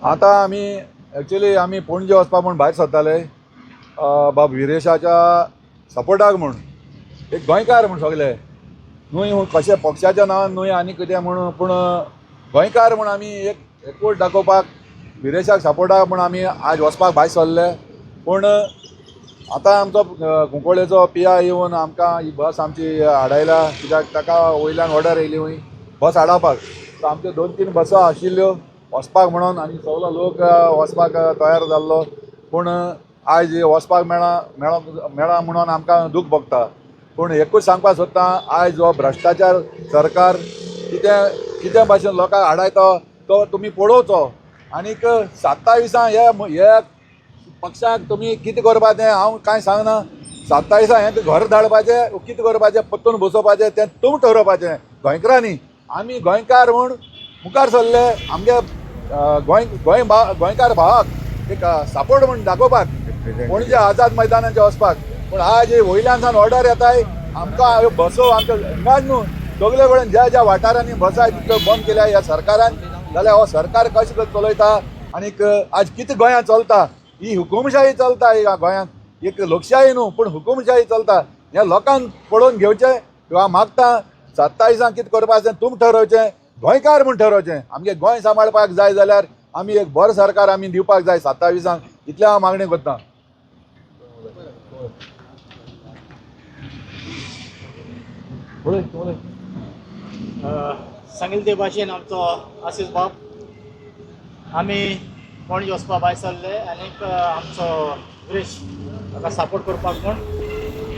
आता आमी पणजे वचपाक म्हूण भायर सरताले बाब विरेशाच्या सपोर्टाक म्हूण एक गोंयकार म्हूण सगळे न्हय कशे पक्षाच्या नांवान न्हय आनी कितें म्हूण पूण गोंयकार म्हूण आमी एकवट दाखोवपाक विरेशाक सपोर्टाक म्हूण आमी आज वचपाक भायर सरले। पूण आतां आमचो कुंकळ्ळेचो पिया येवन आमकां ही बस आमची हाडायला, कित्याक ताका वयल्यान ऑर्डर येयली वय बस हाडपाक। सो आमच्यो 2-3 बसो आशिल्ल्यो वचपाक म्हणून आनी सगळो लोक वचपाक तयार जाल्लो। पूण आयज वचपाक मेळा म्हणून आमकां दूख भोगता। पूण एकूच सांगपाक सोदतां, आयज हो भ्रश्टाचार सरकार कितें भाशेन लोकांक हाडायता तो तुमी पळोवचो। आनीक 27 हे पक्षाक तुमी कितें करपाचें हांव कांय सांगना। 27 हें घर धाडपाचें कितें करपाचें परतून बसोवपाचें तें तुमी ठरोवपाचें गोंयकारांनी। आमी गोंयकार म्हूण मुखार सरले आमगे गोंयकार भावाक एक सपोर्ट म्हूण दाखोवपाक पणजे आझाद मैदानाचेर वचपाक। पूण आज वयल्यान सावन ऑर्डर येताय आमकां बसो आमकां हिंगाच न्हू सगळे कडेन ज्या वाठारांनी बसाय तितल्यो बंद केल्या ह्या सरकारान। जाल्यार हो सरकार कशें चलयता आनीक आज कितें गोंयांत चलता, ही हुकुमशाही चलता ह्या गोंयांत। एक लोकशाही न्हू पूण हुकुमशाही चलता। हें लोकांक पळोवन घेवचें हांव मागतां। 27 कितें करपाचें तुमी ठरोवचें, गोंयकार म्हूण ठरोवचें। आमगे गोंय सांबाळपाक जाय जाल्यार आमी एक बरो सरकार आमी दिवपाक जाय 27 इतलें हांव मागणी करतां। सांगिल्ले ते भाशेन आमचो आशीष बाब आमी पणजे वचपाक भायर सरले आनीक आमचो विरेश ताका सपोर्ट करपाक म्हूण।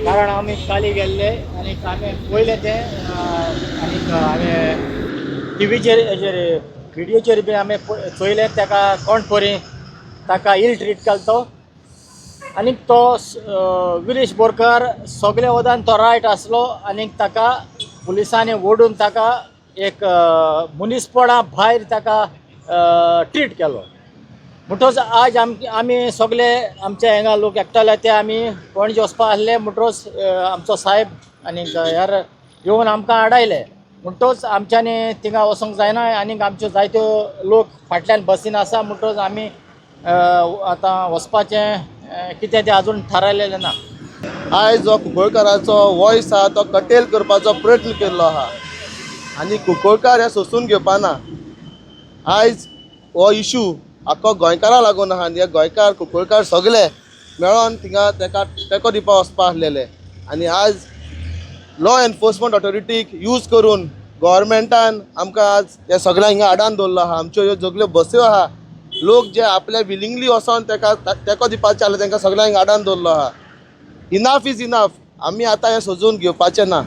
कारण आमी काली गेल्ले आनीक आमी पयलें तें आनीक हांवें टीव्हीचेर हेचेर व्हिडियोचेर बी आमी चोयलें ताका कोण परी ताका इल ट्रीट केलो तो। आनीक तो विरेश बोरकार सगळे वदान तो रायट आसलो आनीक ताका पुलिसांनी ओडून ताका एक मनीसपणा भायर ताका ट्रीट केलो। म्हणटच आज आमी सगळे आमचे हांगा लोक एकठांयले ते आमी पणजे वचपा आसले म्हणटच आमचो साहेब आनीक ह्यार येवन आमकां हाडायले। म्हणटच आमच्यांनी थिंगा वचोंक जायना आनीक आमच्यो जायत्यो लोक फाटल्यान बसीन आसा म्हणटच आमी आतां वचपाचें कितें तें आजून थारायलेलें ना। आयज जो कुंकळकाराचो वॉयस आहा तो कटेल करपाचो प्रयत्न केल्लो आहा आनी कुंकळकार हे सोंसून घेवपाना। आयज हो इशू आख्खो गोंयकाराक लागून आहा आनी हे गोंयकार कुंकळकार सगळे मेळोन थिंगा ताका तेंको दिवपाक वचपा आसलेले। आनी आयज लॉ एनफोर्समेंट ऑथॉरिटीक यूज करून गव्हर्मेंटान आमकां आज हे सगळ्यांक हिंगा आडावन दवरलो आहा। आमच्यो ह्यो सगळ्यो बस्यो आहा, लोक जे आपल्या विलिंगली वचोन ताका तेंको दिवपाचे आसले तांकां सगळ्यांक आडावन दवरलो आहा। Enough is enough. आमी आतां हें सोजून घेवपाचें ना।